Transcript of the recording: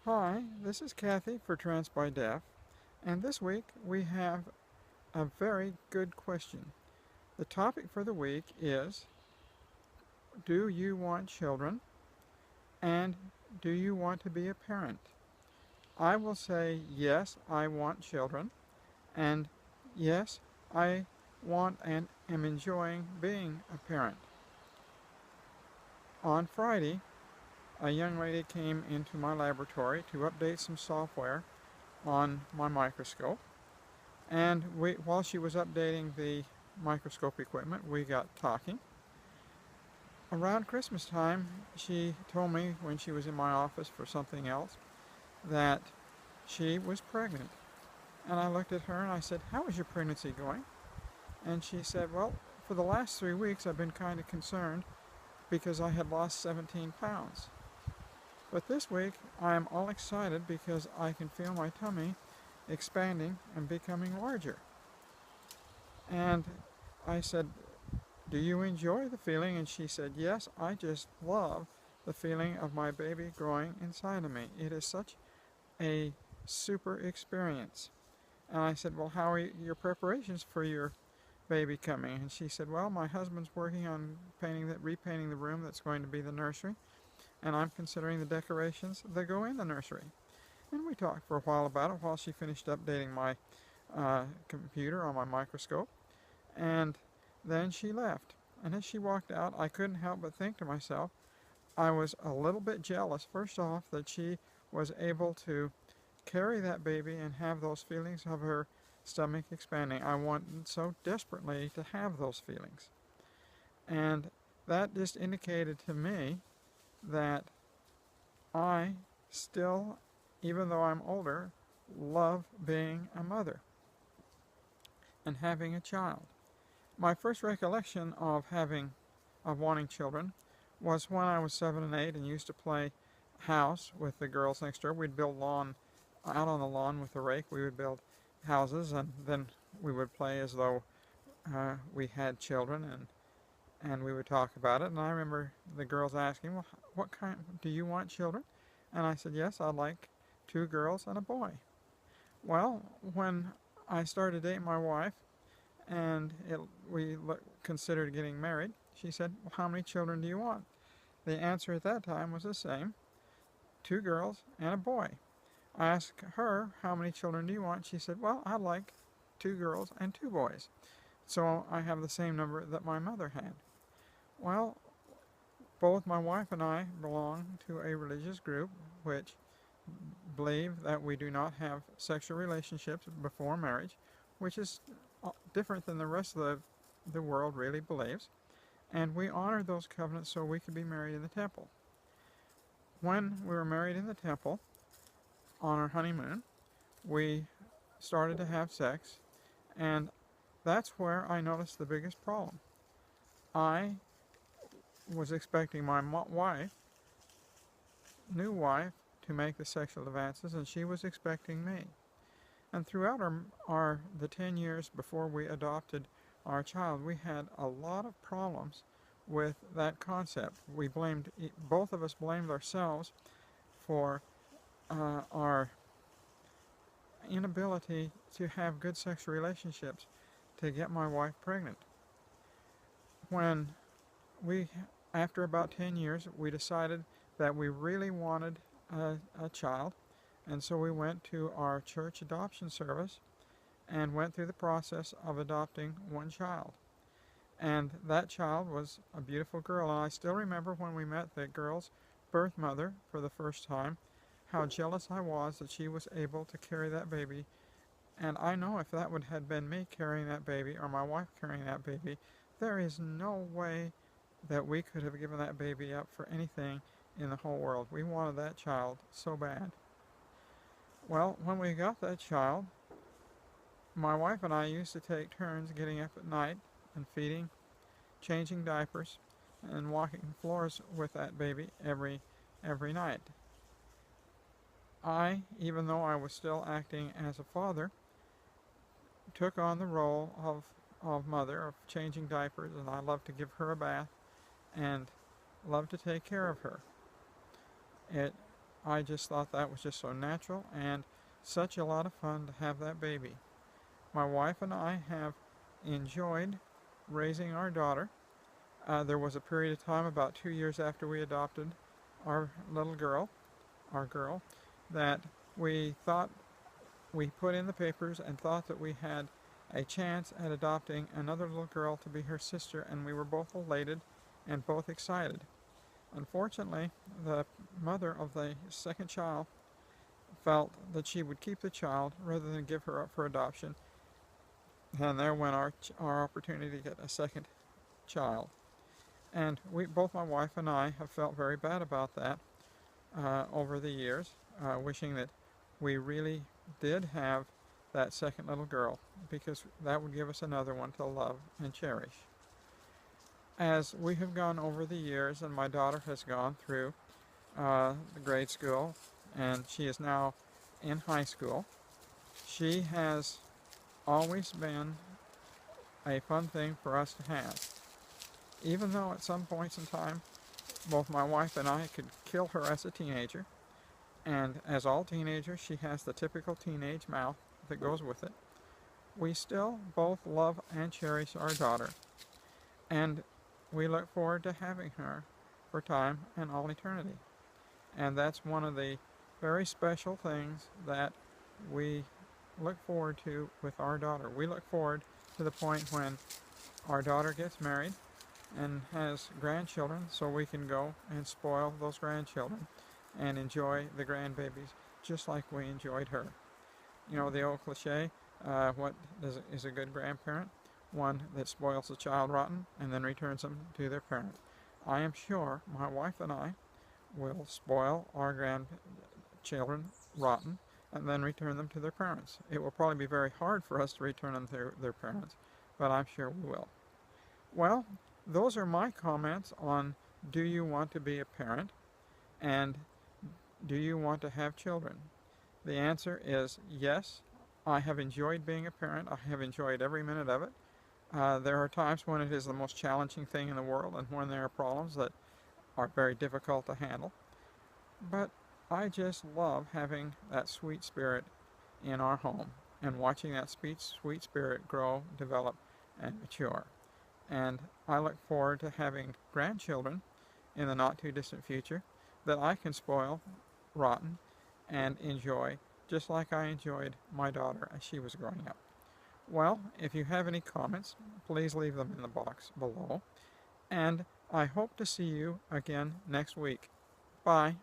Hi, this is Cathy for Trans by Deaf, and this week we have a very good question. The topic for the week is, do you want children and do you want to be a parent? I will say yes, I want children, and yes, I want and am enjoying being a parent. On Friday, a young lady came into my laboratory to update some software on my microscope. And while she was updating the microscope equipment, we got talking. Around Christmas time, she told me when she was in my office for something else that she was pregnant. And I looked at her and I said, "How is your pregnancy going?" And she said, "Well, for the last 3 weeks I've been kind of concerned because I had lost 17 pounds. But this week I am all excited because I can feel my tummy expanding and becoming larger." And I said, "Do you enjoy the feeling?" And she said, "Yes, I just love the feeling of my baby growing inside of me. It is such a super experience." And I said, "Well, how are your preparations for your baby coming?" And she said, "Well, my husband's working on repainting the room that's going to be the nursery, and I'm considering the decorations that go in the nursery." And we talked for a while about it while she finished updating my computer on my microscope. And then she left. And as she walked out, I couldn't help but think to myself, I was a little bit jealous, first off, that she was able to carry that baby and have those feelings of her stomach expanding. I wanted so desperately to have those feelings. And that just indicated to me that I still, even though I'm older, love being a mother and having a child. My first recollection of wanting children was when I was 7 and 8 and used to play house with the girls next door. We'd build out on the lawn with a rake. We would build houses, and then we would play as though we had children, and we would talk about it. And I remember the girls asking, "Well, what kind do you want children?" And I said, "Yes, I'd like 2 girls and a boy." Well, when I started dating my wife, and we considered getting married, she said, "Well, how many children do you want?" The answer at that time was the same: 2 girls and a boy. I asked her, "How many children do you want?" She said, "Well, I'd like 2 girls and 2 boys." So I have the same number that my mother had. Well, both my wife and I belong to a religious group which believe that we do not have sexual relationships before marriage, which is different than the rest of the world really believes. And we honored those covenants so we could be married in the temple. When we were married in the temple, on our honeymoon, we started to have sex, and that's where I noticed the biggest problem. I was expecting my new wife, to make the sexual advances, and she was expecting me. And throughout the 10 years before we adopted our child, we had a lot of problems with that concept. Both of us blamed ourselves for our inability to have good sexual relationships to get my wife pregnant. When we, after about 10 years, we decided that we really wanted a child, and so we went to our church adoption service and went through the process of adopting one child. And that child was a beautiful girl, and I still remember when we met the girl's birth mother for the first time, how jealous I was that she was able to carry that baby. And I know if that would have been me carrying that baby or my wife carrying that baby, there is no way that we could have given that baby up for anything in the whole world. We wanted that child so bad. Well, when we got that child, my wife and I used to take turns getting up at night and feeding, changing diapers, and walking floors with that baby every night. I, even though I was still acting as a father, took on the role of mother, of changing diapers, and I loved to give her a bath and loved to take care of her. It I just thought that was just so natural and such a lot of fun to have that baby. My wife and I have enjoyed raising our daughter. There was a period of time about 2 years after we adopted our little girl, our girl, that we thought we put in the papers and thought that we had a chance at adopting another little girl to be her sister, and we were both elated and both excited. Unfortunately, the mother of the second child felt that she would keep the child rather than give her up for adoption, and there went our opportunity to get a second child. And both my wife and I have felt very bad about that over the years, wishing that we really did have that second little girl, because that would give us another one to love and cherish. As we have gone over the years and my daughter has gone through the grade school and she is now in high school, she has always been a fun thing for us to have. Even though at some points in time both my wife and I could kill her as a teenager, and as all teenagers she has the typical teenage mouth that goes with it, we still both love and cherish our daughter, and we look forward to having her for time and all eternity. And that's one of the very special things that we look forward to with our daughter. We look forward to the point when our daughter gets married and has grandchildren, so we can go and spoil those grandchildren and enjoy the grandbabies just like we enjoyed her. You know the old cliche, what is a good grandparent? One that spoils the child rotten and then returns them to their parent. I am sure my wife and I will spoil our grandchildren rotten and then return them to their parents. It will probably be very hard for us to return them to their parents, but I'm sure we will. Well, those are my comments on do you want to be a parent and do you want to have children? The answer is yes. I have enjoyed being a parent. I have enjoyed every minute of it. There are times when it is the most challenging thing in the world and when there are problems that are very difficult to handle. But I just love having that sweet spirit in our home and watching that sweet spirit grow, develop, and mature. And I look forward to having grandchildren in the not too distant future that I can spoil rotten and enjoy just like I enjoyed my daughter as she was growing up. Well, if you have any comments, please leave them in the box below. And I hope to see you again next week. Bye.